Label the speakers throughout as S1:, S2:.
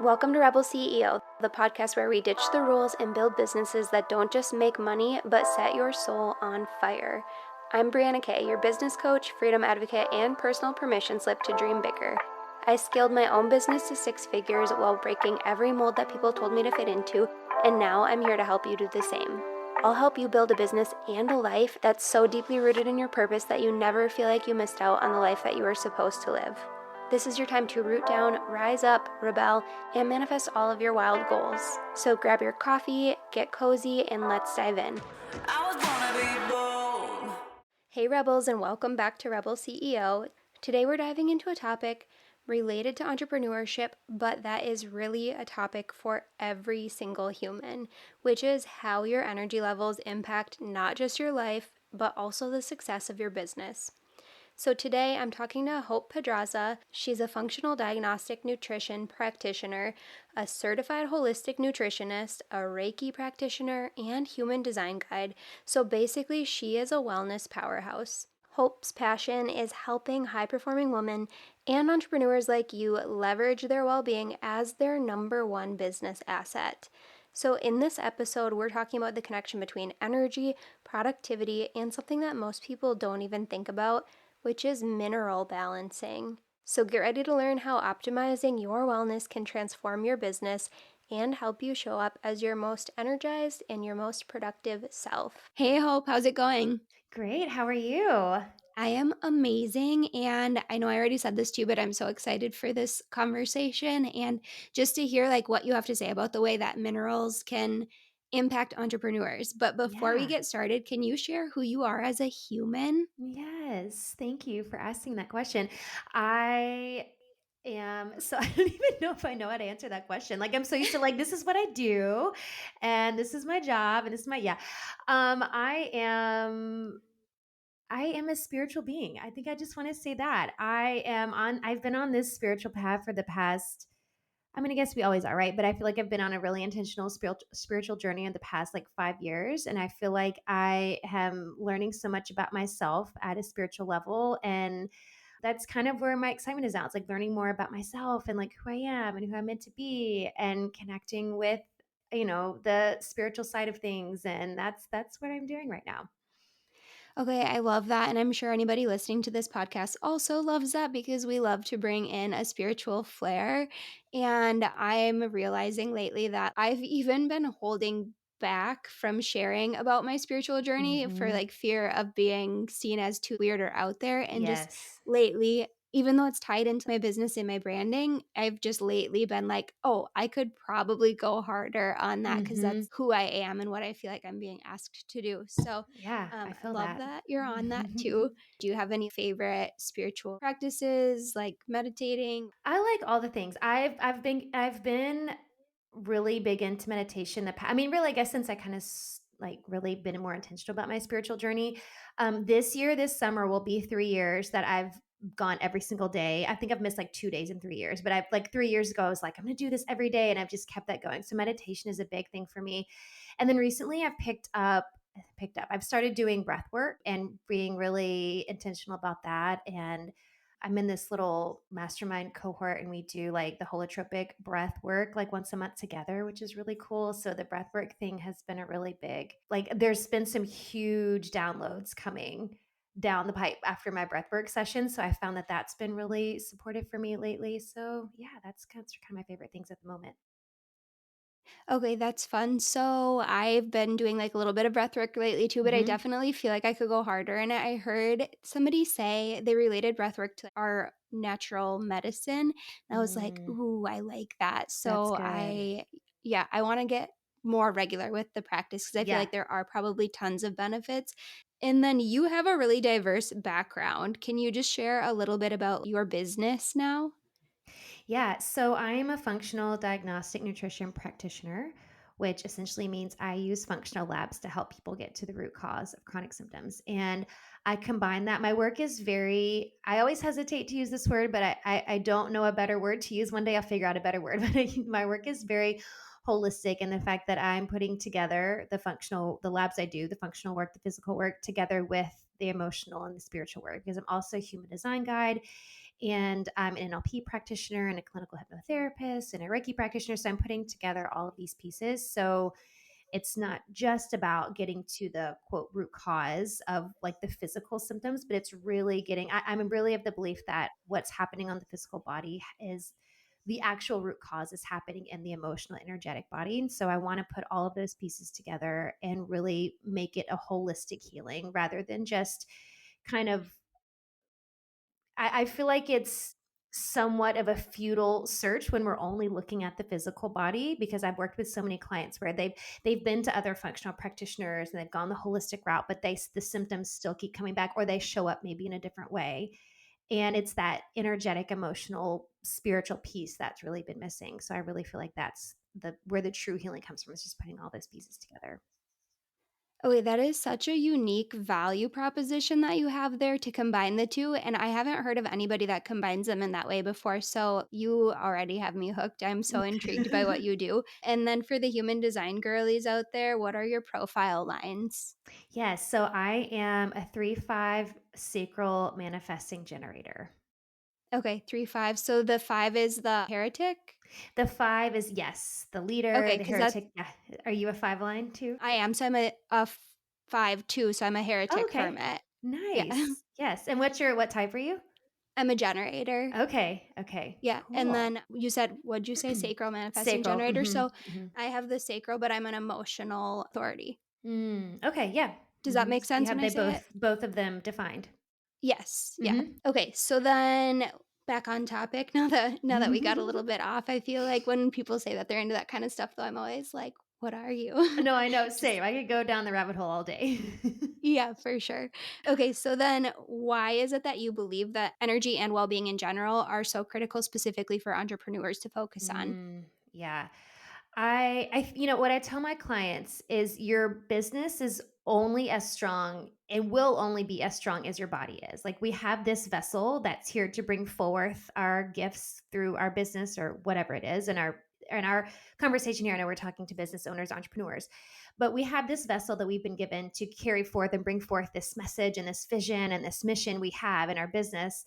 S1: Welcome to Rebel CEO, the podcast where we ditch the rules and build businesses that don't just make money, but set your soul on fire. I'm Brianna Kay, your business coach, freedom advocate, and personal permission slip to dream bigger. I scaled my own business to six figures while breaking every mold that people told me to fit into, and now I'm here to help you do the same. I'll help you build a business and a life that's so deeply rooted in your purpose that you never feel like you missed out on the life that you were supposed to live. This is your time to root down, rise up, rebel, and manifest all of your wild goals. So grab your coffee, get cozy, and let's dive in. Hey Rebels, and welcome back to Rebel CEO. Today we're diving into a topic related to entrepreneurship, but that is really a topic for every single human, which is how your energy levels impact not just your life, but also the success of your business. So today I'm talking to Hope Pedraza. She's a functional diagnostic nutrition practitioner, a certified holistic nutritionist, a Reiki practitioner, and human design guide. So basically, she is a wellness powerhouse. Hope's passion is helping high-performing women and entrepreneurs like you leverage their well-being as their number one business asset. So in this episode, we're talking about the connection between energy, productivity, and something that most people don't even think about, which is mineral balancing. So get ready to learn how optimizing your wellness can transform your business and help you show up as your most energized and your most productive self. Hey Hope, how's it going?
S2: Great. How are you?
S1: I am amazing, and I know I already said this to you, but I'm so excited for this conversation and just to hear like what you have to say about the way that minerals can impact entrepreneurs. But before we
S2: Yeah.
S1: get started, can you share who you are as a human?
S2: Yes. Thank you for asking that question. I so I don't even know if I know how to answer that question. Like I'm so used to like this is what I do and this is my job and this is my yeah. I am a spiritual being. I think I just want to say that. I've been on this spiritual path for the past I mean, I guess we always are, right? But I feel like I've been on a really intentional spiritual journey in the past like 5 years. And I feel like I am learning so much about myself at a spiritual level. And that's kind of where my excitement is now. It's like learning more about myself and like who I am and who I'm meant to be and connecting with, the spiritual side of things. And that's what I'm doing right now.
S1: Okay, I love that. And I'm sure anybody listening to this podcast also loves that because we love to bring in a spiritual flair. And I'm realizing lately that I've even been holding back from sharing about my spiritual journey for
S2: Hmm.
S1: like fear of being seen as too weird or out there. And just
S2: Yes.
S1: lately, even though it's tied into my business and my branding, I've just lately been like, oh, I could probably go harder on that because
S2: Hmm.
S1: that's who I am and what I feel like I'm being asked to do. So,
S2: Yeah, I feel
S1: love
S2: that.
S1: that you're on that too. Do you have any favorite spiritual practices like meditating?
S2: I like all the things. I've been really big into meditation. I mean, really, I guess since I kind of like really been more intentional about my spiritual journey. This summer will be 3 years that I've gone every single day. I think I've missed like 2 days in 3 years, but I've like 3 years ago, I was like, I'm going to do this every day, and I've just kept that going. So meditation is a big thing for me. And then recently, I've picked up. I've started doing breath work and being really intentional about that. And I'm in this little mastermind cohort and we do like the holotropic breath work like once a month together, which is really cool. So the breath work thing has been a really big, like there's been some huge downloads coming down the pipe after my breathwork session. So I found that that's been really supportive for me lately. So yeah, that's kind of my favorite things at the moment.
S1: Okay, that's fun. So I've been doing like a little bit of breath work lately too, but I
S2: Hmm.
S1: definitely feel like I could go harder. And I heard somebody say they related breath work to our natural medicine. And I was like,
S2: Mm,
S1: ooh, I like that.
S2: that's
S1: So
S2: good.
S1: yeah, I want to get more regular with the practice because I feel
S2: Yeah.
S1: like there are probably tons of benefits. And then you have a really diverse background. Can you just share a little bit about your business now?
S2: Yeah, so I am a functional diagnostic nutrition practitioner, which essentially means I use functional labs to help people get to the root cause of chronic symptoms. And I combine that. My work is very, I always hesitate to use this word, but I don't know a better word to use. One day I'll figure out a better word. But my work is very holistic in the fact that I'm putting together the labs I do, the functional work, the physical work, together with the emotional and the spiritual work, because I'm also a human design guide and I'm an NLP practitioner and a clinical hypnotherapist and a Reiki practitioner. So I'm putting together all of these pieces. So it's not just about getting to the quote root cause of like the physical symptoms, but it's really getting, I'm really of the belief that what's happening on the physical body is the actual root cause is happening in the emotional, energetic body. And so I want to put all of those pieces together and really make it a holistic healing rather than just kind of I feel like it's somewhat of a futile search when we're only looking at the physical body because I've worked with so many clients where they've been to other functional practitioners and they've gone the holistic route, but the symptoms still keep coming back or they show up maybe in a different way. And it's that energetic, emotional, spiritual piece that's really been missing. So I really feel like that's the where the true healing comes from is just putting all those pieces together.
S1: Okay, that is such a unique value proposition that you have there to combine the 2, and I haven't heard of anybody that combines them in that way before, so you already have me hooked. I'm so intrigued by what you do. And then for the human design girlies out there, what are your profile lines?
S2: Yes. So I am a 3-5 sacral manifesting generator.
S1: Okay, 3, 5. So the 5 is the heretic?
S2: The 5 is yes, the leader,
S1: Okay,
S2: the
S1: because that's
S2: heretic. Yeah. Are you a 5 line too?
S1: I am, so I'm a 5 too, so I'm a
S2: Oh,
S1: heretic
S2: okay.
S1: hermit. Yeah.
S2: Nice. Yes. And what type are you?
S1: I'm a generator.
S2: Okay. Okay.
S1: Yeah, and
S2: Cool.
S1: then you said what'd you say? Sacral manifesting
S2: Sacral.
S1: generator?
S2: Mhm.
S1: So,
S2: Mhm.
S1: I have the sacral, but I'm an emotional authority.
S2: Okay, yeah.
S1: Does that
S2: Mhm.
S1: make
S2: So you
S1: sense
S2: have
S1: when I
S2: they
S1: say it?
S2: both of them defined.
S1: Yes, yeah.
S2: Mhm.
S1: Okay, so then back on topic, now that we got a little bit off, I feel like when people say that they're into that kind of stuff, though, I'm always like, "What are you?"
S2: No, I know,
S1: Just
S2: same. I could go down the rabbit hole all day.
S1: yeah, for sure. Okay, so then why is it that you believe that energy and well-being in general are so critical specifically for entrepreneurs to focus on?
S2: Yeah. What I tell my clients is your business is only as strong and will only be as strong as your body is. Like we have this vessel that's here to bring forth our gifts through our business or whatever it is. And our conversation here, I know we're talking to business owners, entrepreneurs, but we have this vessel that we've been given to carry forth and bring forth this message and this vision and this mission we have in our business.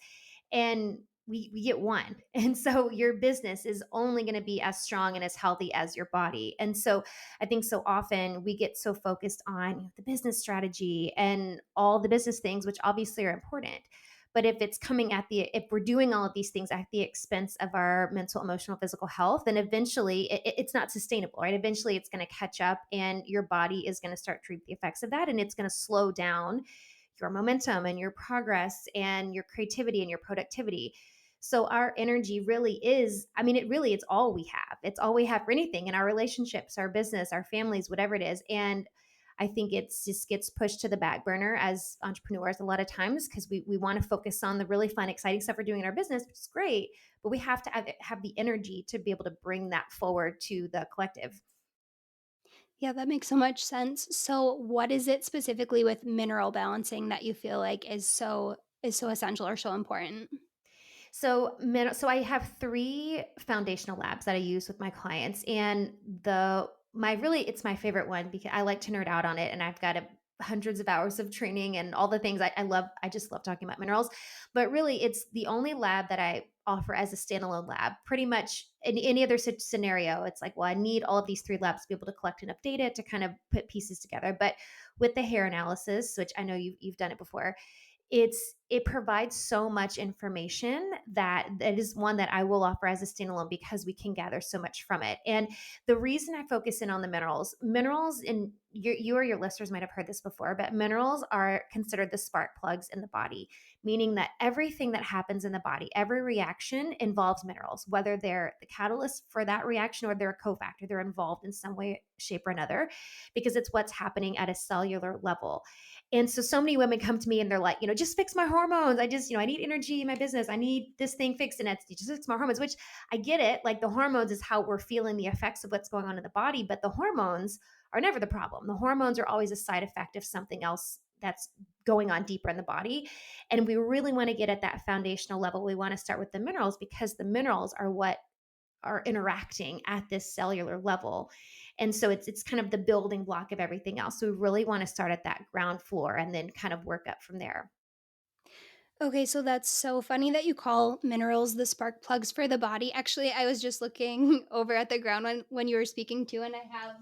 S2: And we get one. And so your business is only going to be as strong and as healthy as your body. And so I think so often we get so focused on the business strategy and all the business things, which obviously are important. But if we're doing all of these things at the expense of our mental, emotional, physical health, then eventually it's not sustainable, right? Eventually it's going to catch up and your body is going to start to reap the effects of that. And it's going to slow down your momentum and your progress and your creativity and your productivity. So our energy really is, it's all we have. It's all we have for anything in our relationships, our business, our families, whatever it is. And I think it's just gets pushed to the back burner as entrepreneurs a lot of times because we want to focus on the really fun, exciting stuff we're doing in our business, which is great, but we have to have the energy to be able to bring that forward to the collective.
S1: Yeah, that makes so much sense. So, what is it specifically with mineral balancing that you feel like is so essential or so important?
S2: So I have 3 foundational labs that I use with my clients, and the my really it's my favorite one because I like to nerd out on it, and I've got hundreds of hours of training and all the things I love. I just love talking about minerals, but really, it's the only lab that I offer as a standalone lab. Pretty much in any other scenario, it's like, well, I need all of these 3 labs to be able to collect enough data to kind of put pieces together. But with the hair analysis, which I know you've done it before, it provides so much information that it is one that I will offer as a standalone because we can gather so much from it. And the reason I focus in on the minerals, and you or your listeners might have heard this before, but minerals are considered the spark plugs in the body, meaning that everything that happens in the body, every reaction involves minerals, whether they're the catalyst for that reaction or they're a cofactor, they're involved in some way, shape, or another, because it's what's happening at a cellular level. And so many women come to me and they're like, just fix my hormones. I just, I need energy in my business. I need this thing fixed. And it's just fix my hormones, which I get it. Like the hormones is how we're feeling the effects of what's going on in the body, but the hormones are never the problem. The hormones are always a side effect of something else that's going on deeper in the body. And we really want to get at that foundational level. We want to start with the minerals because the minerals are what are interacting at this cellular level. And so it's kind of the building block of everything else. So we really want to start at that ground floor and then kind of work up from there.
S1: Okay, so that's so funny that you call minerals the spark plugs for the body. Actually, I was just looking over at the ground when you were speaking too, and I have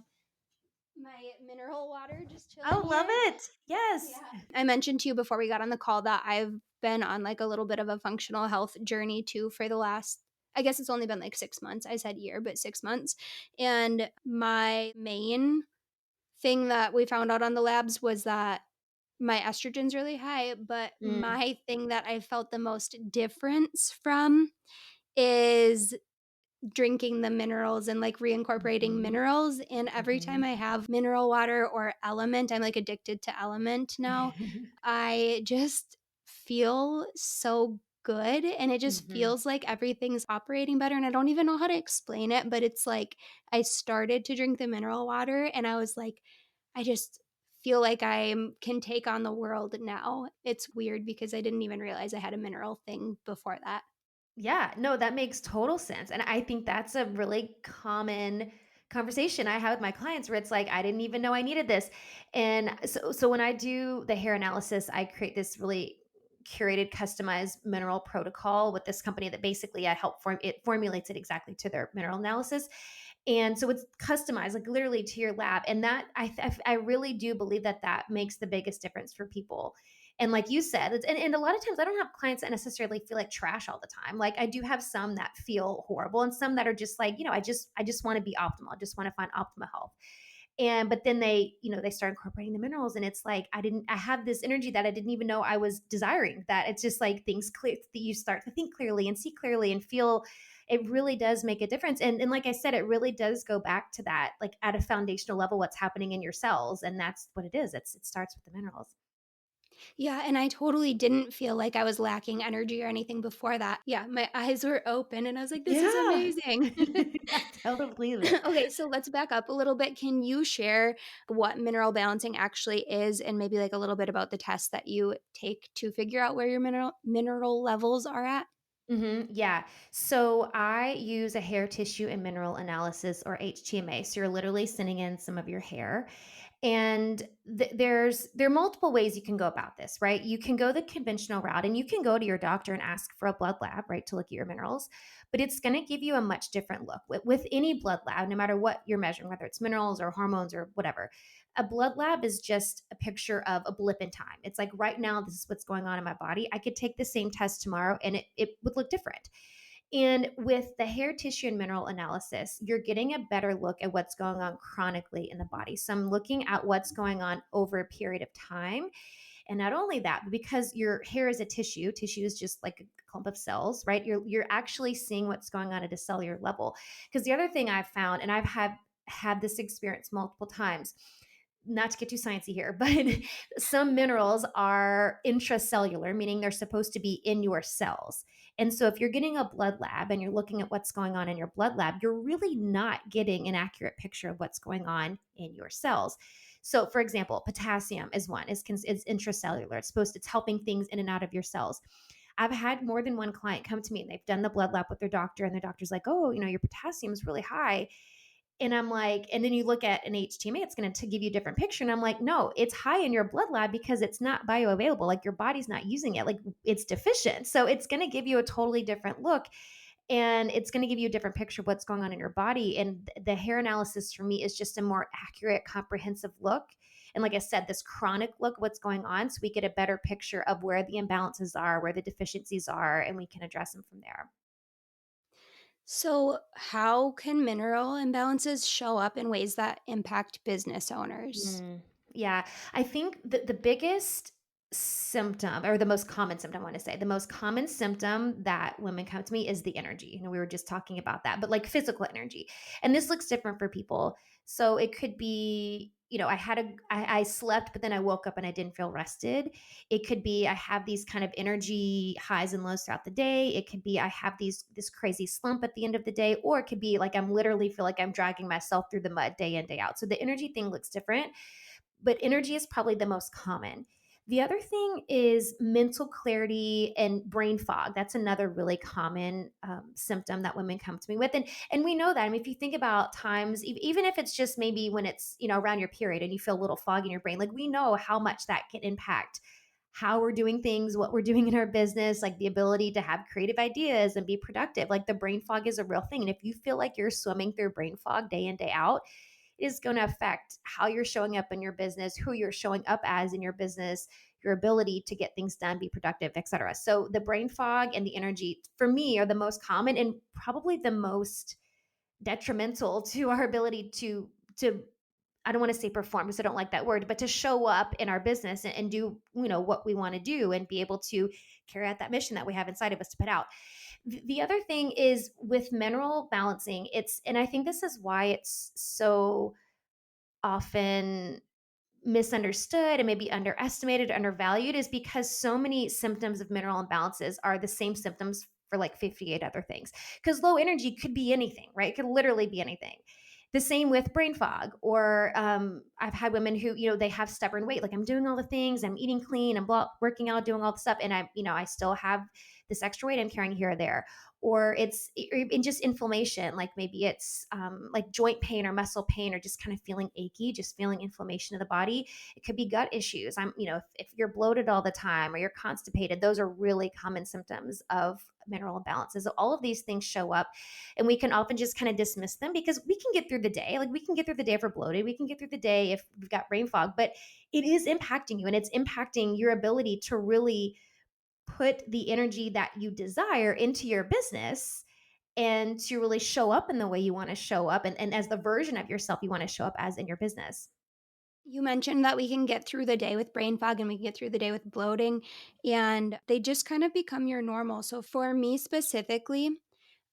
S1: my mineral water just chilling
S2: Oh, love
S1: here.
S2: it.
S1: Yeah.
S2: Yes.
S1: I mentioned to you before we got on the call that I've been on like a little bit of a functional health journey too for the last, I guess it's only been like 6 months. I said year, but 6 months. And my main thing that we found out on the labs was that my estrogen's really high, but
S2: Mm,
S1: my thing that I felt the most difference from is drinking the minerals and like reincorporating
S2: mhm,
S1: minerals. And every time
S2: mhm.
S1: I have mineral water or element, I'm like addicted to element now. I just feel so good and it just
S2: Mhm.
S1: feels like everything's operating better. And I don't even know how to explain it, but it's like I started to drink the mineral water and I was like, I just feel like I can take on the world now. It's weird because I didn't even realize I had a mineral thing before that.
S2: Yeah, no, that makes total sense. And I think that's a really common conversation I have with my clients where it's like, I didn't even know I needed this. And so when I do the hair analysis, I create this really curated, customized mineral protocol with this company that basically I help form it formulates it exactly to their mineral analysis. And so it's customized, like literally to your lab. And that I really do believe that that makes the biggest difference for people. And like you said, and a lot of times I don't have clients that necessarily feel like trash all the time. Like I do have some that feel horrible and some that are just like, I just want to be optimal. I just want to find optimal health. And but then they start incorporating the minerals and it's like I have this energy that I didn't even know I was desiring. That it's just like things clear that you start to think clearly and see clearly and feel it really does make a difference. And like I said, it really does go back to that, like at a foundational level, what's happening in your cells. And that's what it is. It starts with the minerals.
S1: Yeah, and I totally didn't feel like I was lacking energy or anything before that. Yeah, my eyes were open and I was like, this is
S2: Yeah.
S1: amazing.
S2: I totally believe it.
S1: Okay, so let's back up a little bit. Can you share what mineral balancing actually is and maybe like a little bit about the tests that you take to figure out where your mineral levels are at?
S2: Yeah. So I use a hair tissue and mineral analysis or HTMA. So you're literally sending in some of your hair. And there are multiple ways you can go about this, right? You can go the conventional route and you can go to your doctor and ask for a blood lab, right, to look at your minerals. But it's going to give you a much different look with any blood lab, no matter what you're measuring, whether it's minerals or hormones or whatever. A blood lab is just a picture of a blip in time. It's like right now, this is what's going on in my body. I could take the same test tomorrow and it would look different. And with the hair tissue and mineral analysis, you're getting a better look at what's going on chronically in the body. So I'm looking at what's going on over a period of time. And not only that, but because your hair is a tissue is just like a clump of cells, right? You're actually seeing what's going on at a cellular level. Because the other thing I've found, and I've had this experience multiple times, not to get too sciencey here, but some minerals are intracellular, meaning they're supposed to be in your cells. And so if you're getting a blood lab and you're looking at what's going on in your blood lab, you're really not getting an accurate picture of what's going on in your cells. So, for example, potassium is one. It's intracellular. It's helping things in and out of your cells. I've had more than one client come to me and they've done the blood lab with their doctor, and their doctor's like, "Oh, your potassium is really high." And I'm like, and then you look at an HTMA, it's going to give you a different picture. And I'm like, no, it's high in your blood lab because it's not bioavailable. Like your body's not using it. Like it's deficient. So it's going to give you a totally different look, and it's going to give you a different picture of what's going on in your body. And the hair analysis for me is just a more accurate, comprehensive look. And like I said, this chronic look, what's going on, so we get a better picture of where the imbalances are, where the deficiencies are, and we can address them from there.
S1: So, how can mineral imbalances show up in ways that impact business owners?
S2: Mm, yeah, I think the biggest symptom, or the most common symptom, I want to say, the most common symptom that women come to me is the energy. We were just talking about that, but like physical energy. And this looks different for people. So it could be, I slept, but then I woke up and I didn't feel rested. It could be I have these kind of energy highs and lows throughout the day. It could be I have this crazy slump at the end of the day, or it could be like I'm literally feel like I'm dragging myself through the mud day in, day out. So the energy thing looks different, but energy is probably the most common. The other thing is mental clarity and brain fog. That's another really common symptom that women come to me with, and we know that. I mean, if you think about times, even if it's just maybe when it's around your period and you feel a little fog in your brain, like we know how much that can impact how we're doing things, what we're doing in our business, like the ability to have creative ideas and be productive. Like the brain fog is a real thing. And if you feel like you're swimming through brain fog day in, day out, it is going to affect how you're showing up in your business, who you're showing up as in your business, your ability to get things done, be productive, etc. So the brain fog and the energy for me are the most common and probably the most detrimental to our ability to I don't want to say perform because I don't like that word, but to show up in our business and do, what we want to do and be able to carry out that mission that we have inside of us to put out. The other thing is with mineral balancing, and I think this is why it's so often misunderstood and maybe underestimated, undervalued, is because so many symptoms of mineral imbalances are the same symptoms for like 58 other things. Because low energy could be anything, right? It could literally be anything. The same with brain fog, or I've had women who, they have stubborn weight. Like I'm doing all the things, I'm eating clean, I'm working out, doing all the stuff, and I still have this extra weight I'm carrying here or there. Or it's in just inflammation, like maybe it's like joint pain or muscle pain, or just kind of feeling achy, just feeling inflammation of the body. It could be gut issues. If you're bloated all the time or you're constipated, those are really common symptoms of mineral imbalances. So all of these things show up, and we can often just kind of dismiss them because we can get through the day. Like we can get through the day if we're bloated, we can get through the day if we've got brain fog, but it is impacting you, and it's impacting your ability to really put the energy that you desire into your business and to really show up in the way you want to show up, and as the version of yourself you want to show up as in your business.
S1: You mentioned that we can get through the day with brain fog and we can get through the day with bloating, and they just kind of become your normal. So, for me specifically,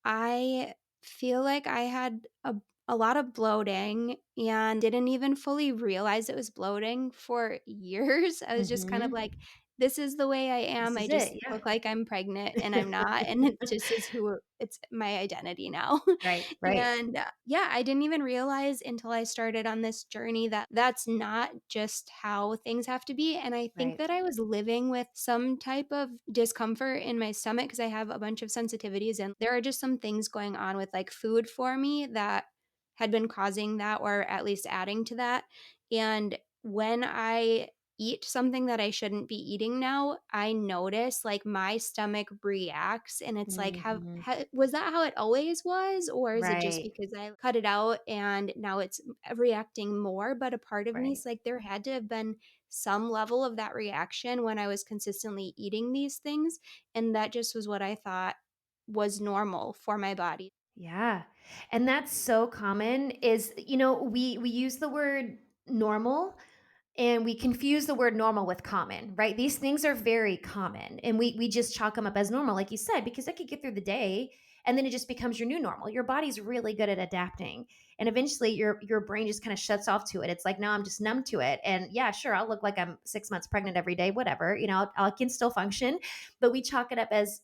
S1: I feel like I had a lot of bloating and didn't even fully realize it was bloating for years. I was just kind of
S2: Hmm.
S1: like, this is the way I
S2: This
S1: am. I
S2: is it.
S1: just
S2: Yeah.
S1: look like I'm pregnant and I'm not. And it just is who it's my identity now.
S2: Right, right,
S1: And yeah, I didn't even realize until I started on this journey that that's not just how things have to be. And I think
S2: right.
S1: that I was living with some type of discomfort in my stomach because I have a bunch of sensitivities. And there are just some things going on with like food for me that had been causing that or at least adding to that. And when I eat something that I shouldn't be eating now, I notice like my stomach reacts and it's like
S2: Hmm.
S1: was that how it always was, or is it just
S2: Right,
S1: because I cut it out and now it's reacting more? But a part of me
S2: right.
S1: is like there had to have been some level of that reaction when I was consistently eating these things, and that just was what I thought was normal for my body.
S2: Yeah. And that's so common is, we use the word normal and we confuse the word normal with common, right? These things are very common and we just chalk them up as normal, like you said, because it could get through the day and then it just becomes your new normal. Your body's really good at adapting. And eventually your brain just kind of shuts off to it. It's like, no, I'm just numb to it. And yeah, sure, I'll look like I'm 6 months pregnant every day, whatever, I can still function, but we chalk it up as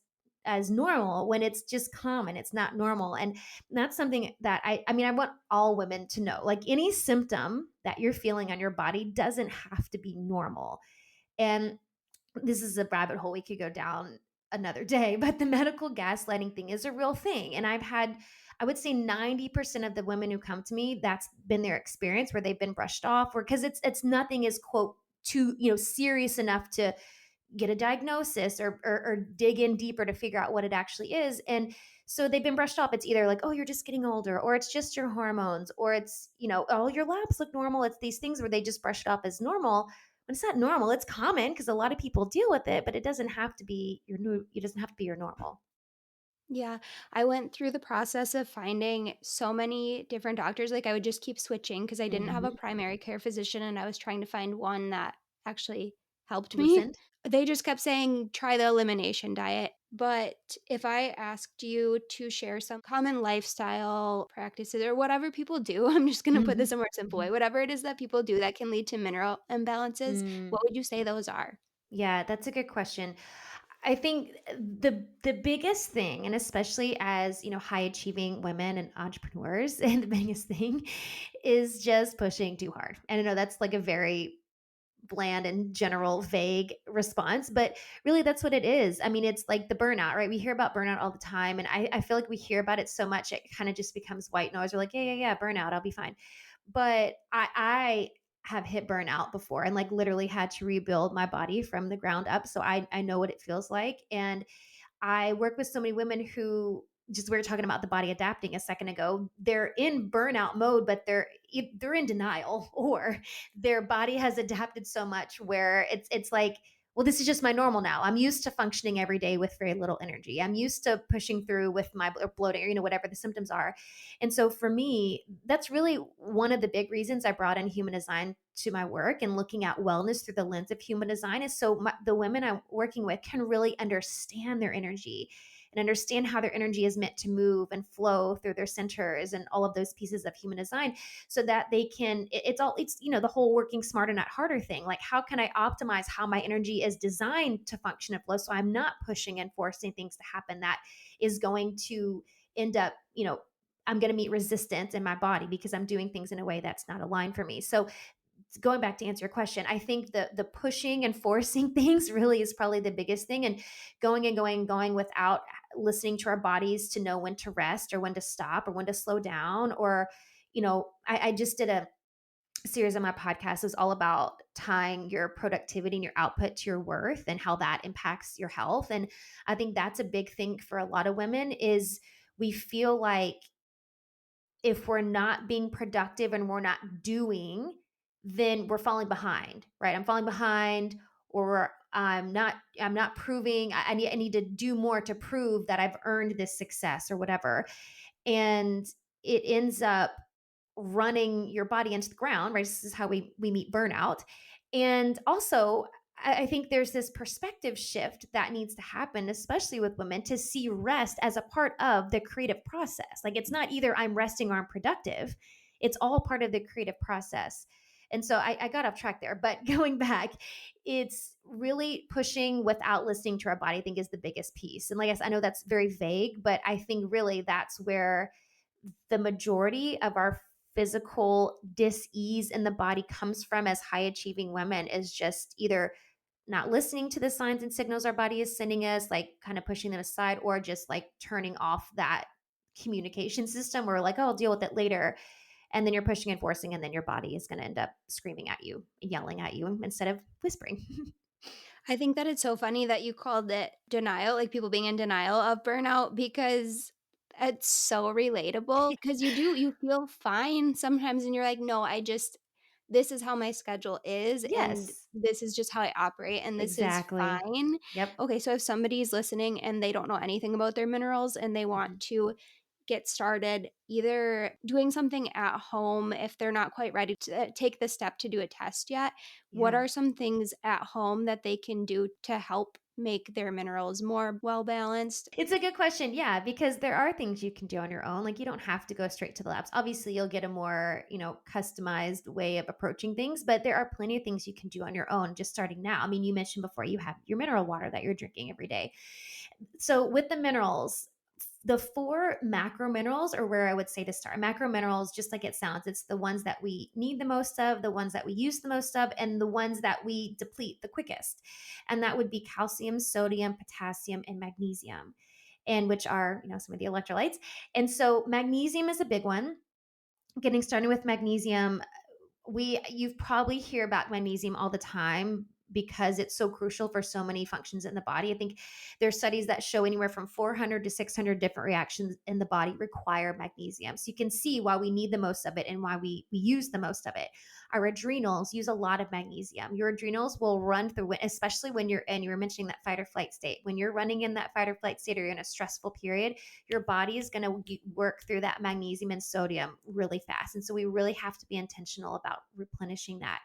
S2: normal when it's just common. It's not normal. And that's something that I mean, I want all women to know, like any symptom that you're feeling on your body doesn't have to be normal. And this is a rabbit hole we could go down another day, but the medical gaslighting thing is a real thing. And I would say 90% of the women who come to me, that's been their experience where they've been brushed off, or because it's nothing is quote too, serious enough to get a diagnosis or dig in deeper to figure out what it actually is. And so they've been brushed off. It's either like, oh, you're just getting older, or it's just your hormones, or it's, oh, your labs look normal. It's these things where they just brush it off as normal. When it's not normal, it's common because a lot of people deal with it, but it doesn't have to be your new, it doesn't have to be your normal.
S1: Yeah, I went through the process of finding so many different doctors. Like I would just keep switching because I didn't have a
S2: Hmm.
S1: primary care physician and I was trying to find one that actually helped me.
S2: Listened.
S1: They just kept saying, try the elimination diet. But if I asked you to share some common lifestyle practices or whatever people do, I'm just going to put
S2: Hmm.
S1: this in a more simple
S2: Hmm.
S1: way, whatever it is that people do that can lead to mineral imbalances,
S2: Mm,
S1: what would you say those are?
S2: yeah, that's a good question. I think the biggest thing, and especially as high achieving women and entrepreneurs, and the biggest thing is just pushing too hard. And I know that's like a very bland and general, vague response, but really that's what it is. I mean, it's like the burnout, right? We hear about burnout all the time, and I feel like we hear about it so much, it kind of just becomes white noise. We're like, yeah, yeah, yeah, burnout, I'll be fine. But I have hit burnout before and like literally had to rebuild my body from the ground up. So I know what it feels like. And I work with so many women who just we were talking about the body adapting a second ago. They're in burnout mode, but they're in denial, or their body has adapted so much where it's like, well, this is just my normal now. I'm used to functioning every day with very little energy. I'm used to pushing through with my bloating, or whatever the symptoms are. And so for me, that's really one of the big reasons I brought in human design to my work, and looking at wellness through the lens of human design is so the women I'm working with can really understand their energy and understand how their energy is meant to move and flow through their centers and all of those pieces of human design, so that they can it's the whole working smarter not harder thing. Like, how can I optimize how my energy is designed to function and flow, so I'm not pushing and forcing things to happen that is going to end up, I'm going to meet resistance in my body because I'm doing things in a way that's not aligned for me. So going back to answer your question, I think the pushing and forcing things really is probably the biggest thing, and going without listening to our bodies to know when to rest or when to stop or when to slow down. Or, I just did a series on my podcast is all about tying your productivity and your output to your worth and how that impacts your health. And I think that's a big thing for a lot of women is we feel like if we're not being productive and we're not doing, then we're falling behind, right? I'm falling behind, or I'm not proving. I need to do more to prove that I've earned this success or whatever. And it ends up running your body into the ground, right? This is how we meet burnout. And also, I think there's this perspective shift that needs to happen, especially with women, to see rest as a part of the creative process. Like, it's not either I'm resting or I'm productive. It's all part of the creative process. And so I got off track there, but going back, it's really pushing without listening to our body, I think, is the biggest piece. And like I said, I know that's very vague, but I think really that's where the majority of our physical dis-ease in the body comes from as high achieving women, is just either not listening to the signs and signals our body is sending us, like kind of pushing them aside, or just like turning off that communication system, or like, oh, I'll deal with it later. And then you're pushing and forcing, and then your body is going to end up screaming at you, yelling at you instead of whispering.
S1: I think that it's so funny that you called it denial, like people being in denial of burnout, because it's so relatable. Because you feel fine sometimes and you're like, "No, this is how my schedule is, and
S2: Yes,
S1: this is just how I operate, and this is
S2: exactly.
S1: fine."
S2: Yep.
S1: Okay, so if somebody's listening and they don't know anything about their minerals and they want
S2: Mhm.
S1: to get started either doing something at home if they're not quite ready to take the step to do a test yet, what
S2: Yeah.
S1: are some things at home that they can do to help make their minerals more well balanced?
S2: It's a good question. Yeah, because there are things you can do on your own. Like, you don't have to go straight to the labs. Obviously, you'll get a more, customized way of approaching things, but there are plenty of things you can do on your own just starting now. I mean, you mentioned before you have your mineral water that you're drinking every day. So with the minerals, the four macro minerals are where I would say to start. Macro minerals, just like it sounds, it's the ones that we need the most of, the ones that we use the most of, and the ones that we deplete the quickest. And that would be calcium, sodium, potassium, and magnesium, and which are, some of the electrolytes. And so magnesium is a big one. Getting started with magnesium, you probably hear about magnesium all the time because it's so crucial for so many functions in the body. I think there's studies that show anywhere from 400 to 600 different reactions in the body require magnesium. So you can see why we need the most of it and why we use the most of it. Our adrenals use a lot of magnesium. Your adrenals will run through, especially when you were mentioning that fight or flight state. When you're running in that fight or flight state, or you're in a stressful period, your body is going to work through that magnesium and sodium really fast. And so we really have to be intentional about replenishing that.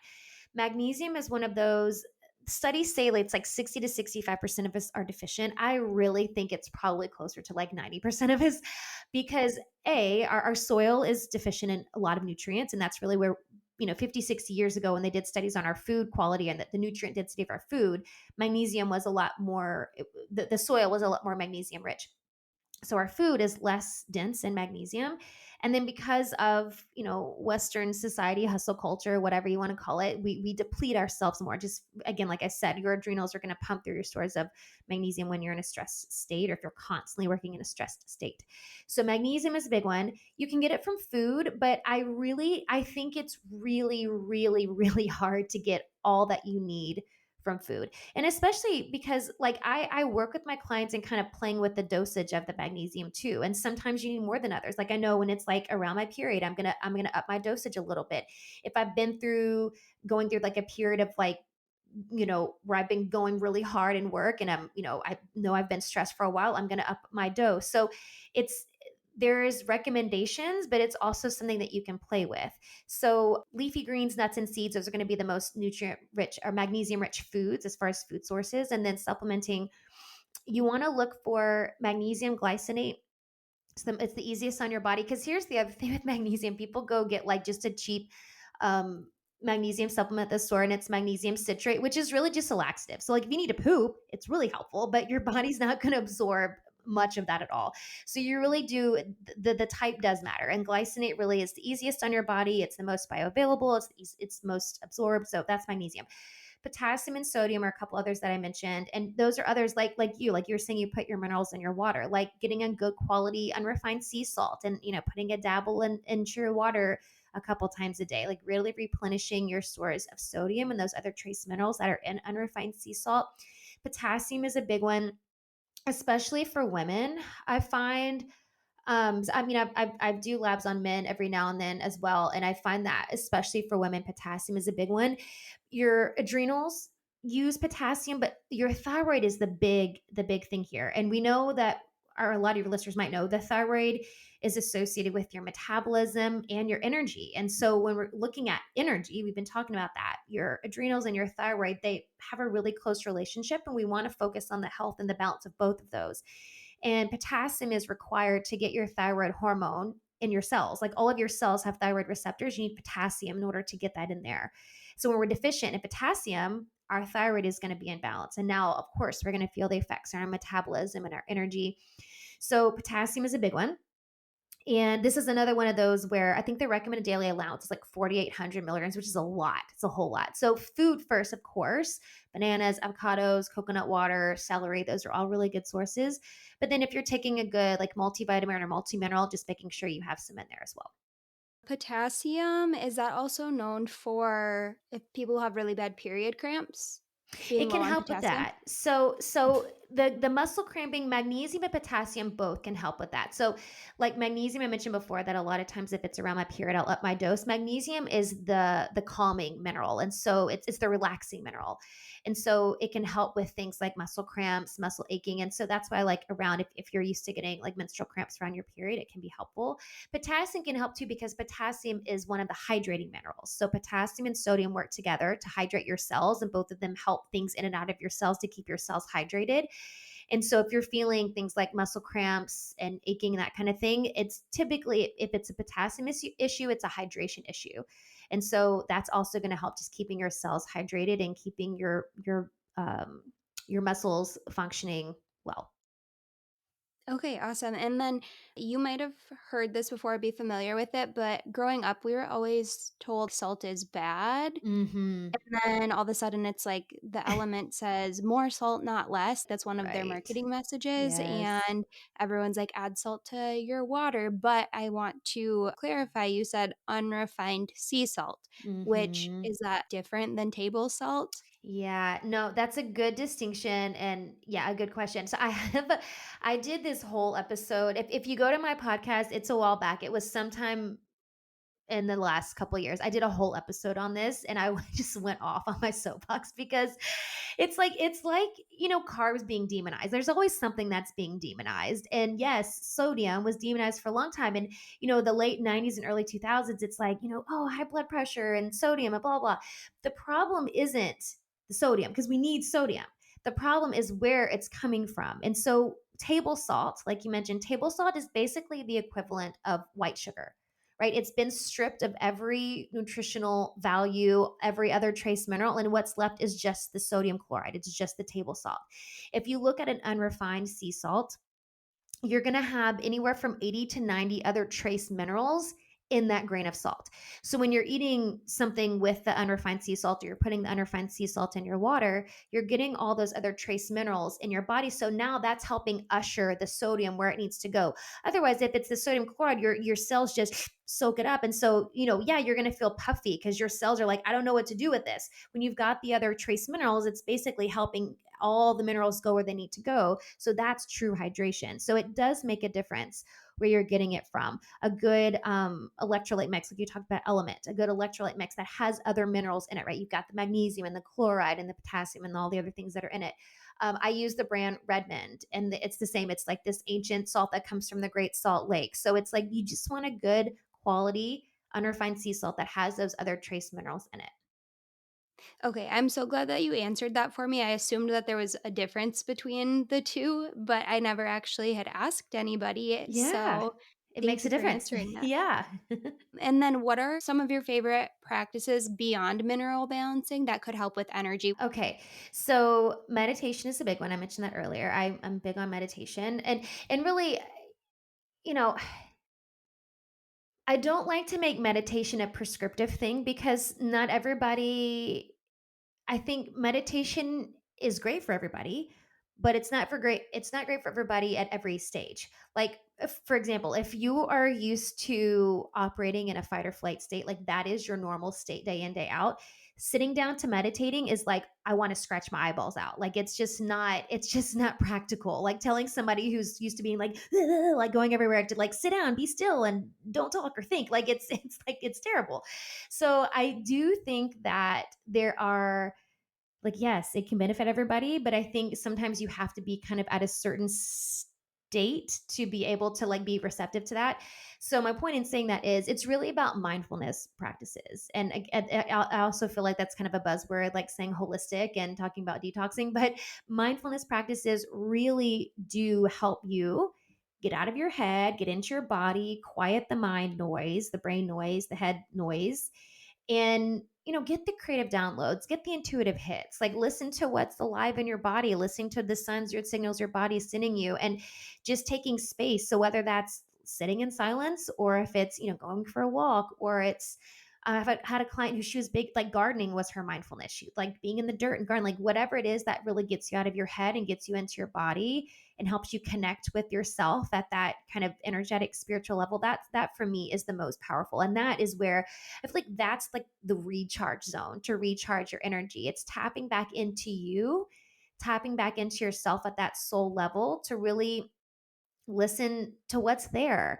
S2: Magnesium is one of those studies say it's like 60 to 65% of us are deficient. I really think it's probably closer to like 90% of us, because our soil is deficient in a lot of nutrients. And that's really where, 50, 60 years ago, when they did studies on our food quality and the nutrient density of our food, magnesium was a lot more, the soil was a lot more magnesium rich. So our food is less dense in magnesium. And then because of, Western society, hustle culture, whatever you want to call it, we deplete ourselves more. Just again, like I said, your adrenals are going to pump through your stores of magnesium when you're in a stressed state or if you're constantly working in a stressed state. So magnesium is a big one. You can get it from food, but I think it's really, really, really hard to get all that you need from food. And especially because like I work with my clients and kind of playing with the dosage of the magnesium too. And sometimes you need more than others. Like I know when it's like around my period, I'm gonna up my dosage a little bit. If I've been going through like a period of like, where I've been going really hard in work and I know I've been stressed for a while, I'm gonna up my dose. So it's there's recommendations, but it's also something that you can play with. So, leafy greens, nuts, and seeds, those are going to be the most nutrient rich or magnesium rich foods as far as food sources. And then supplementing, you want to look for magnesium glycinate. So it's the easiest on your body. Because here's the other thing with magnesium, people go get like just a cheap um, magnesium supplement at the store and it's magnesium citrate, which is really just a laxative. So, like, if you need to poop, it's really helpful, but your body's not going to absorb much of that at all. So you really do the type does matter, and glycinate really is the easiest on your body. It's the most bioavailable. It's most absorbed. So that's magnesium. Potassium and sodium are a couple others that I mentioned, and those are others like you're saying you put your minerals in your water, like getting a good quality unrefined sea salt and putting a dabble into your water a couple times a day, like really replenishing your stores of sodium and those other trace minerals that are in unrefined sea salt. Potassium is a big one, especially for women. I find I mean, I do labs on men every now and then as well, and I find that especially for women, potassium is a big one. Your adrenals use potassium, but your thyroid is the big thing here. And we know that, or a lot of your listeners might know, the thyroid is associated with your metabolism and your energy. And so when we're looking at energy, we've been talking about that. Your adrenals and your thyroid, they have a really close relationship, and we want to focus on the health and the balance of both of those. And potassium is required to get your thyroid hormone in your cells. Like all of your cells have thyroid receptors. You need potassium in order to get that in there. So when we're deficient in potassium, our thyroid is going to be in balance. And now, of course, we're going to feel the effects on our metabolism and our energy. So potassium is a big one. And this is another one of those where I think the recommended daily allowance is like 4,800 milligrams, which is a lot. It's a whole lot. So food first, of course, bananas, avocados, coconut water, celery, those are all really good sources. But then if you're taking a good like multivitamin or multi-mineral, just making sure you have some in there as well.
S1: Potassium, is that also known for if people have really bad period cramps, being
S2: It
S1: low
S2: can
S1: on
S2: help with
S1: potassium?
S2: that. So the muscle cramping, magnesium and potassium both can help with that. So like magnesium, I mentioned before that a lot of times if it's around my period, I'll up my dose. Magnesium is the calming mineral, and so it's the relaxing mineral, and so it can help with things like muscle cramps, muscle aching, and so that's why like around if you're used to getting like menstrual cramps around your period, it can be helpful. Potassium can help too because potassium is one of the hydrating minerals. So potassium and sodium work together to hydrate your cells, and both of them help things in and out of your cells to keep your cells hydrated. And so if you're feeling things like muscle cramps and aching, that kind of thing, it's typically, if it's a potassium issue, it's a hydration issue. And so that's also going to help just keeping your cells hydrated and keeping your muscles functioning well.
S1: Okay, awesome. And then you might have heard this before, be familiar with it, but growing up, we were always told salt is bad.
S2: Mm-hmm.
S1: And then all of a sudden, it's like the element says more salt, not less. That's one of their
S2: Right.
S1: marketing messages.
S2: Yes.
S1: And everyone's like, add salt to your water. But I want to clarify you said unrefined sea salt, which
S2: Mm-hmm.
S1: is that different than table salt?
S2: Yeah, no, that's a good distinction and yeah, a good question. So I did this whole episode. If you go to my podcast, it's a while back. It was sometime in the last couple of years. I did a whole episode on this and I just went off on my soapbox because it's like, carbs being demonized. There's always something that's being demonized. And yes, sodium was demonized for a long time. And the late 90s and early 2000s, it's like, oh, high blood pressure and sodium and blah blah. The problem isn't the sodium because we need sodium. The problem is where it's coming from. And so table salt, like you mentioned, table salt is basically the equivalent of white sugar, right? It's been stripped of every nutritional value, every other trace mineral, and what's left is just the sodium chloride. It's just the table salt. If you look at an unrefined sea salt, you're going to have anywhere from 80 to 90 other trace minerals in that grain of salt. So when you're eating something with the unrefined sea salt, or you're putting the unrefined sea salt in your water, you're getting all those other trace minerals in your body. So now that's helping usher the sodium where it needs to go. Otherwise, if it's the sodium chloride, your cells just soak it up. And so, yeah, you're going to feel puffy because your cells are like, I don't know what to do with this. When you've got the other trace minerals, it's basically helping all the minerals go where they need to go. So that's true hydration. So it does make a difference where you're getting it from. A good electrolyte mix, like you talked about element, a good electrolyte mix that has other minerals in it, right? You've got the magnesium and the chloride and the potassium and all the other things that are in it. I use the brand Redmond, and it's the same. It's like this ancient salt that comes from the Great Salt Lake. So it's like you just want a good quality unrefined sea salt that has those other trace minerals in it.
S1: Okay, I'm so glad that you answered that for me. I assumed that there was a difference between the two, but I never actually had asked anybody.
S2: Yeah,
S1: So
S2: it
S1: thank
S2: makes a
S1: you for
S2: difference.
S1: answering that.
S2: Yeah.
S1: And then, what are some of your favorite practices beyond mineral balancing that could help with energy?
S2: Okay, so meditation is a big one. I mentioned that earlier. I'm big on meditation, and really, you know, I don't like to make meditation a prescriptive thing because not everybody. I think meditation is great for everybody, but it's not great for everybody at every stage. Like for example, if you are used to operating in a fight or flight state, like that is your normal state day in day out, sitting down to meditating is like I want to scratch my eyeballs out. Like it's just not practical. Like telling somebody who's used to being like like going everywhere to like sit down, be still and don't talk or think. Like it's like it's terrible. So I do think that there are like, yes, it can benefit everybody, but I think sometimes you have to be kind of at a certain state to be able to like be receptive to that. So my point in saying that is it's really about mindfulness practices. And I also feel like that's kind of a buzzword, like saying holistic and talking about detoxing, but mindfulness practices really do help you get out of your head, get into your body, quiet the mind noise, the brain noise, the head noise, and get the creative downloads, get the intuitive hits, like listen to what's alive in your body, listening to the signs, your signals your body is sending you, and just taking space. So whether that's sitting in silence, or if it's going for a walk, or it's I've had a client who, she was big, like gardening was her mindfulness. She like being in the dirt and garden, like whatever it is that really gets you out of your head and gets you into your body and helps you connect with yourself at that kind of energetic spiritual level. That for me is the most powerful. And that is where I feel like that's like the recharge zone to recharge your energy. It's tapping back into you, tapping back into yourself at that soul level to really listen to what's there.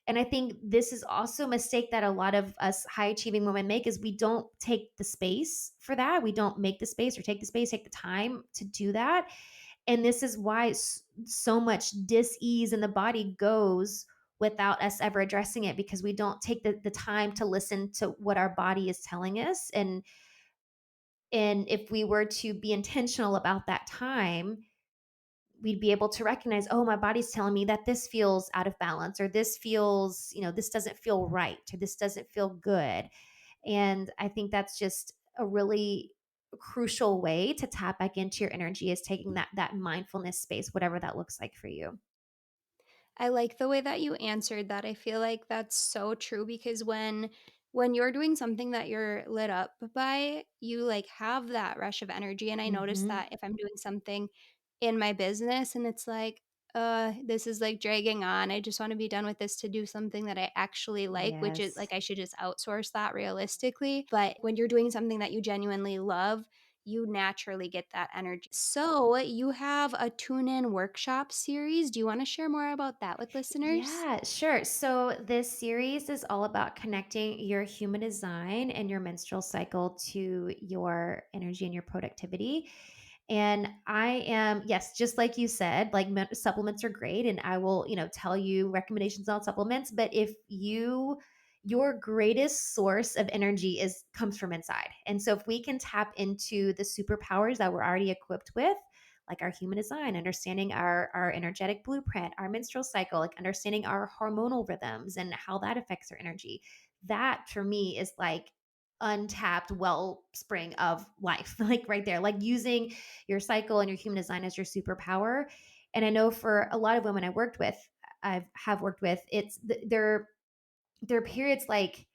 S2: And I think this is also a mistake that a lot of us high achieving women make, is we don't take the space for that. We don't make the space or take the space, take the time to do that. And this is why so much dis-ease in the body goes without us ever addressing it, because we don't take the time to listen to what our body is telling us. And if we were to be intentional about that time, we'd be able to recognize, oh, my body's telling me that this feels out of balance, or this feels, this doesn't feel right, or this doesn't feel good. And I think that's just a really crucial way to tap back into your energy, is taking that mindfulness space, whatever that looks like for you.
S1: I like the way that you answered that. I feel like that's so true because when you're doing something that you're lit up by, you like have that rush of energy. And I notice
S2: Hmm.
S1: that if I'm doing something in my business and it's like, this is like dragging on. I just want to be done with this to do something that I actually like, which is
S2: Yes.
S1: like I should just outsource that realistically. But when you're doing something that you genuinely love, you naturally get that energy. So, you have a tune in workshop series. Do you want to share more about that with listeners?
S2: Yeah, sure. So this series is all about connecting your human design and your menstrual cycle to your energy and your productivity. And I am, yes, just like you said, like supplements are great. And I will, tell you recommendations on supplements. But if your greatest source of energy comes from inside. And so if we can tap into the superpowers that we're already equipped with, like our human design, understanding our energetic blueprint, our menstrual cycle, like understanding our hormonal rhythms and how that affects our energy. That for me is like untapped wellspring of life, like right there, like using your cycle and your human design as your superpower. And I know for a lot of women I have worked with, it's their periods like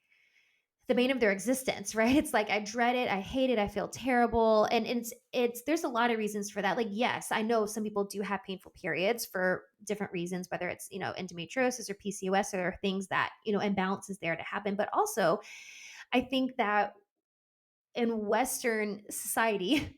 S2: the bane of their existence, right? It's like I dread it, I hate it, I feel terrible. And it's there's a lot of reasons for that. Like, yes, I know some people do have painful periods for different reasons, whether it's, endometriosis or PCOS, or things that, imbalances there to happen. But also, I think that in Western society,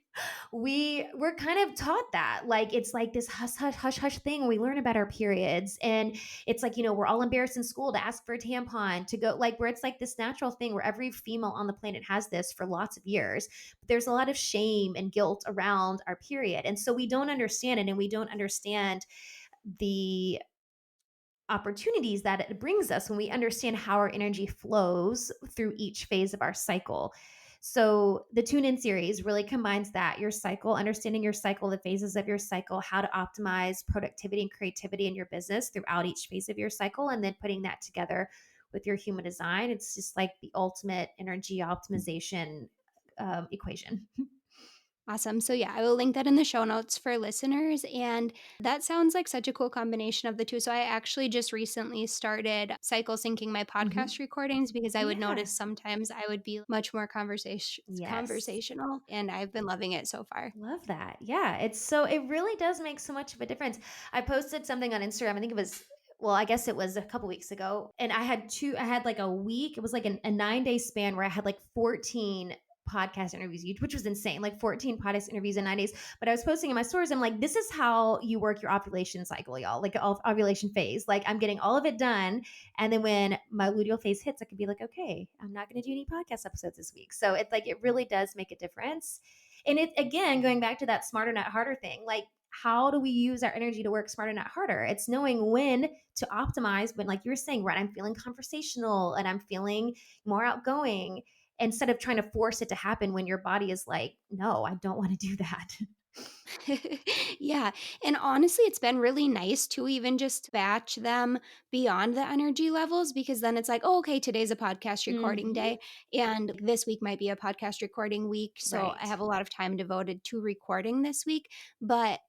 S2: we're kind of taught that, like, it's like this hush thing we learn about our periods. And it's like, we're all embarrassed in school to ask for a tampon, to go, like, where it's like this natural thing where every female on the planet has this for lots of years. But there's a lot of shame and guilt around our period, and so we don't understand it, and we don't understand the opportunities that it brings us when we understand how our energy flows through each phase of our cycle. So the Tune In series really combines that, your cycle, understanding your cycle, the phases of your cycle, how to optimize productivity and creativity in your business throughout each phase of your cycle, and then putting that together with your human design. It's just like the ultimate energy optimization equation.
S1: Awesome. So, yeah, I will link that in the show notes for listeners. And that sounds like such a cool combination of the two. So, I actually just recently started cycle syncing my
S2: Mhm.
S1: podcast recordings because I would
S2: Yeah.
S1: notice sometimes I would be much more
S2: Yes.
S1: conversational, and I've been loving it so far.
S2: Love that. Yeah, it really does make so much of a difference. I posted something on Instagram. I think it was, well, I guess it was a couple weeks ago. And I had like a week, it was like a 9-day span where I had like 14 podcast interviews, which was insane. Like 14 podcast interviews in 9 days. But I was posting in my stories, I'm like, this is how you work your ovulation cycle, y'all. Like ovulation phase. Like, I'm getting all of it done. And then when my luteal phase hits, I could be like, okay, I'm not going to do any podcast episodes this week. So it's like, it really does make a difference. And it, again, going back to that smarter, not harder thing, like, how do we use our energy to work smarter, not harder? It's knowing when to optimize, when, like you were saying, right, I'm feeling conversational and I'm feeling more outgoing, instead of trying to force it to happen when your body is like, no, I don't want to do that.
S1: Yeah. And honestly, it's been really nice to even just batch them beyond the energy levels, because then it's like, oh, okay, today's a podcast recording
S2: Hmm.
S1: day. And this week might be a podcast recording week. So I
S2: Right.
S1: have a lot of time devoted to recording this week. But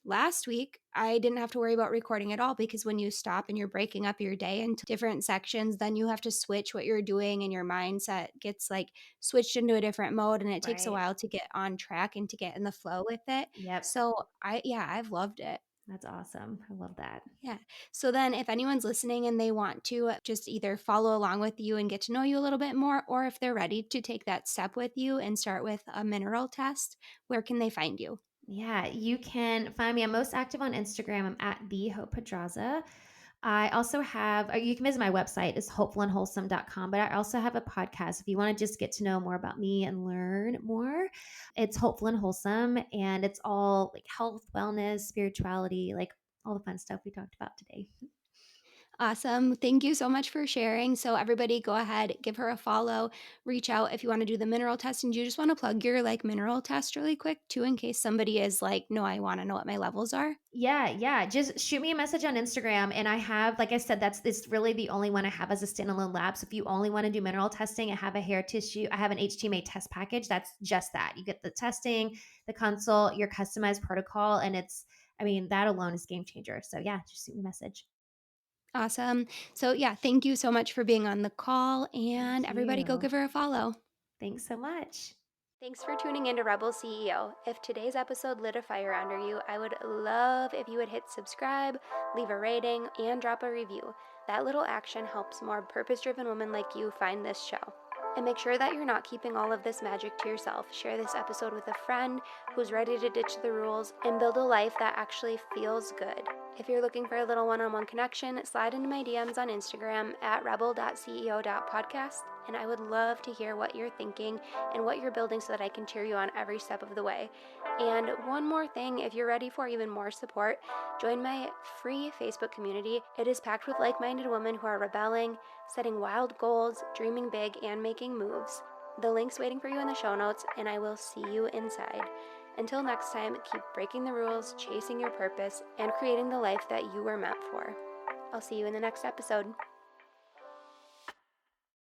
S1: last week, I didn't have to worry about recording at all, because when you stop and you're breaking up your day into different sections, then you have to switch what you're doing, and your mindset gets like switched into a different mode, and it takes a
S2: Right.
S1: while to get on track and to get in the flow with it.
S2: Yep.
S1: So yeah, I've loved it.
S2: That's awesome. I love that.
S1: Yeah. So then if anyone's listening and they want to just either follow along with you and get to know you a little bit more, or if they're ready to take that step with you and start with a mineral test, where can they find you?
S2: Yeah, you can find me. I'm most active on Instagram. I'm at the Hope Pedraza. I also have, or you can visit my website, is hopefulandwholesome.com. But I also have a podcast. If you want to just get to know more about me and learn more, it's Hopeful and Wholesome. And it's all like health, wellness, spirituality, like all the fun stuff we talked about today.
S1: Awesome. Thank you so much for sharing. So everybody go ahead, give her a follow, reach out if you want to do the mineral test, and you just want to plug your like mineral test really quick too, in case somebody is like, no, I want to know what my levels are.
S2: Yeah, yeah. Just shoot me a message on Instagram. And I have, like I said, that's it's really the only one I have as a standalone lab. So if you only want to do mineral testing, I have a hair tissue, I have an HTMA test package. That's just that. You get the testing, the consult, your customized protocol, and I mean, that alone is game changer. So yeah, just shoot me a message.
S1: Awesome. So yeah, thank you so much for being on the call, and
S2: Thank
S1: everybody go
S2: you.
S1: give her a follow.
S2: Thanks so much.
S1: Thanks for tuning in to Rebel CEO. If today's episode lit a fire under you, I would love if you would hit subscribe, leave a rating, and drop a review. That little action helps more purpose driven women like you find this show. And make sure that you're not keeping all of this magic to yourself. Share this episode with a friend who's ready to ditch the rules and build a life that actually feels good. If you're looking for a little one-on-one connection, slide into my DMs on Instagram at rebel.ceo.podcast, and I would love to hear what you're thinking and what you're building so that I can cheer you on every step of the way. And one more thing, if you're ready for even more support, join my free Facebook community. It is packed with like-minded women who are rebelling, setting wild goals, dreaming big, and making moves. The link's waiting for you in the show notes, and I will see you inside. Until next time, keep breaking the rules, chasing your purpose, and creating the life that you were meant for. I'll see you in the next episode.